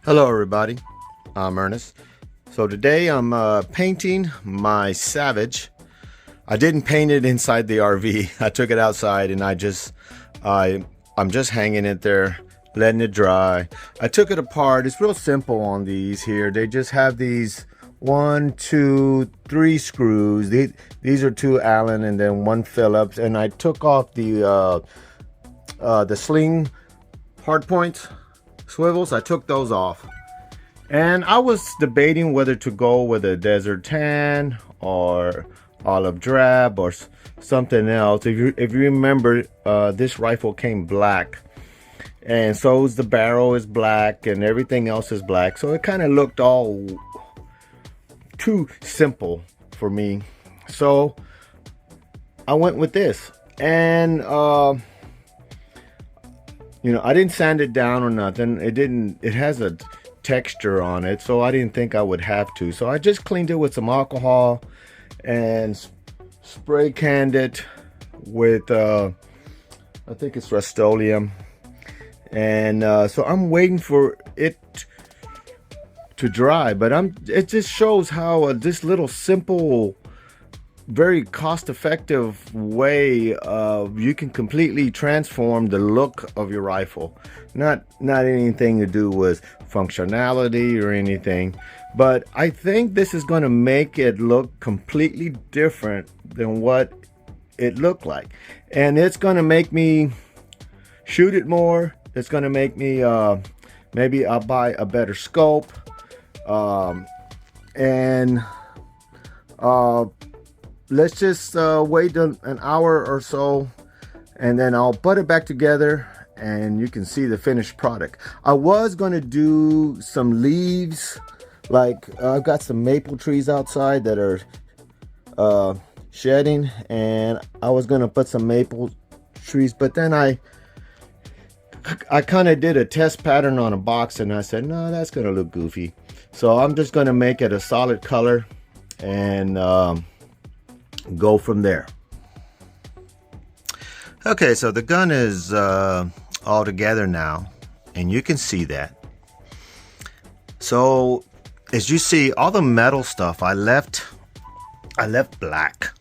Hello everybody, I'm Ernest. So today I'm painting my Savage. I didn't paint it inside the RV. I took it outside and I'm just hanging it there, letting it dry. I took it apart. It's real simple on these here. They just have these 1, 2, 3 screws. These are 2 Allen and then 1 Phillips. And I took off the sling hard points swivels. I took those off, and I was debating whether to go with a desert tan or olive drab or something else. If you remember, this rifle came black, and so is the barrel is black and everything else is black, so it kind of looked all too simple for me. So I went with this, and I didn't sand it down or nothing. It has a texture on it, so I didn't think I would have to. So I just cleaned it with some alcohol and spray canned it with, I think it's Rust-Oleum. And so I'm waiting for it to dry, but it just shows how this little simple, very cost-effective way you can completely transform the look of your rifle. Not anything to do with functionality or anything, but I think this is going to make it look completely different than what it looked like, and it's going to make me shoot it more. It's going to make me maybe I'll buy a better scope, and let's just wait an hour or so, and then I'll put it back together and you can see the finished product. I was going to do some leaves, like I've got some maple trees outside that are shedding, and I was going to put some maple trees, but then I kind of did a test pattern on a box and I said, no, that's going to look goofy. So I'm just going to make it a solid color and go from there. Okay, so the gun is all together now, and you can see that. So as you see, all the metal stuff I left black.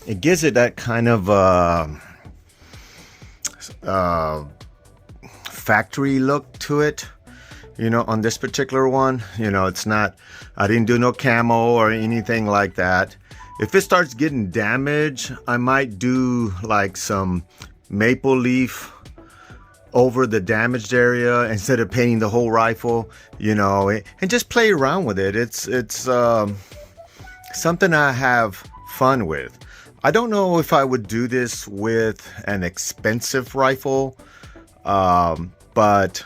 It gives it that kind of factory look to it. On this particular one, it's not, I didn't do no camo or anything like that. If it starts getting damaged, I might do like some maple leaf over the damaged area instead of painting the whole rifle, and just play around with it. It's something I have fun with. I don't know if I would do this with an expensive rifle, but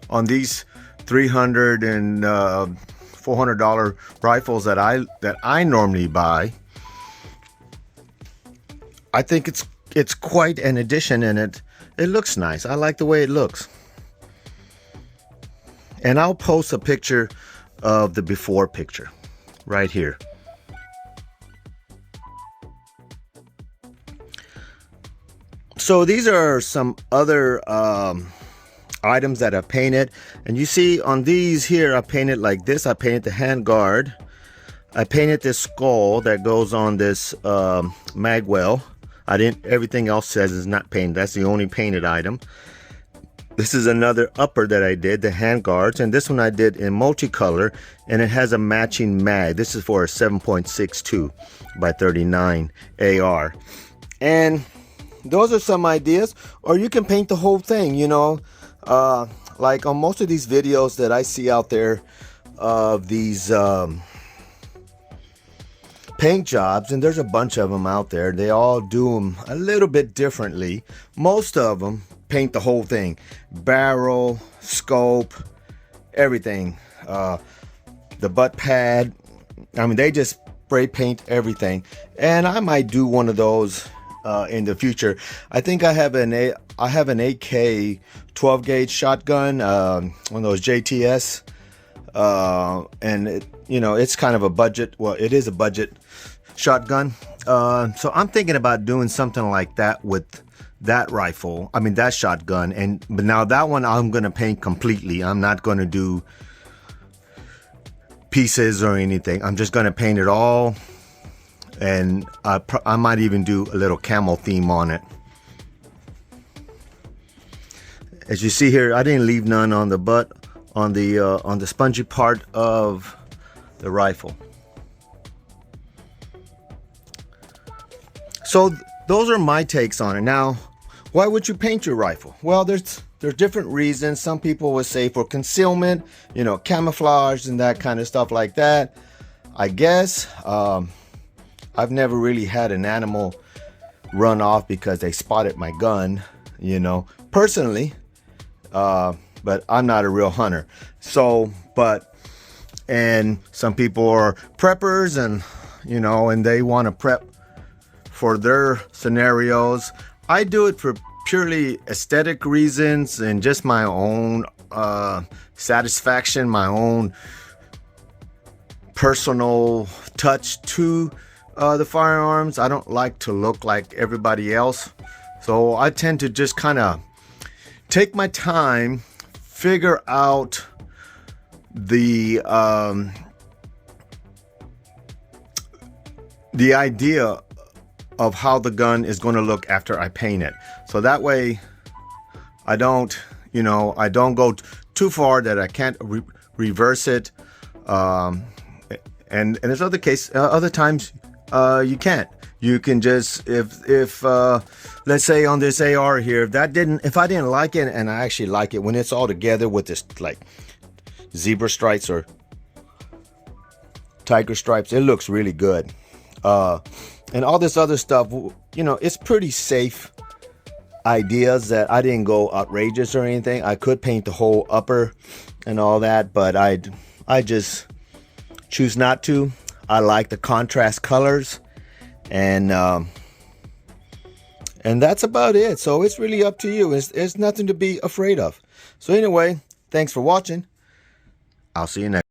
on these $300 and $400 rifles that I normally buy, I think it's quite an addition, and it looks nice. I like the way it looks. And I'll post a picture of the before picture right here. So these are some other items that I painted, and you see on these here I painted like this. I painted the hand guard. I painted this skull that goes on this magwell. Everything else says is not painted. That's the only painted item. This is another upper that I did, the hand guards, and this one I did in multicolor, and it has a matching mag. This is for a 7.62 by 39 AR. And those are some ideas, or you can paint the whole thing, like on most of these videos that I see out there of these paint jobs, and there's a bunch of them out there. They all do them a little bit differently. Most of them paint the whole thing, barrel, scope, everything, the butt pad. I mean, they just spray paint everything, and I might do one of those in the future. I think I have an AK 12 gauge shotgun, one of those JTS, and it's kind of a budget. Well, it is a budget shotgun. So I'm thinking about doing something like that with that rifle, I mean that shotgun, but now that one I'm gonna paint completely. I'm not gonna do pieces or anything. I'm just gonna paint it all, and I might even do a little camel theme on it. As you see here, I didn't leave none on the butt, on the spongy part of the rifle. So those are my takes on it. Now, why would you paint your rifle? Well, there's different reasons. Some people would say for concealment, you know, camouflage and that kind of stuff like that. I guess I've never really had an animal run off because they spotted my gun, you know, personally. But I'm not a real hunter. So, and some people are preppers, and, you know, and they want to prep for their scenarios. I do it for purely aesthetic reasons and just my own satisfaction, my own personal touch to the firearms. I don't like to look like everybody else. So I tend to just kind of take my time, figure out the idea of how the gun is going to look after I paint it. So that way I don't, you know, I don't go too far that I can't reverse it. And there's other times you can't. You can just, if let's say on this AR here, if I didn't like it, and I actually like it when it's all together with this like zebra stripes or tiger stripes, it looks really good. And all this other stuff, you know, it's pretty safe ideas that I didn't go outrageous or anything. I could paint the whole upper and all that, but I just choose not to. I like the contrast colors, and that's about it. So it's really up to you. It's nothing to be afraid of. So anyway, thanks for watching. I'll see you next.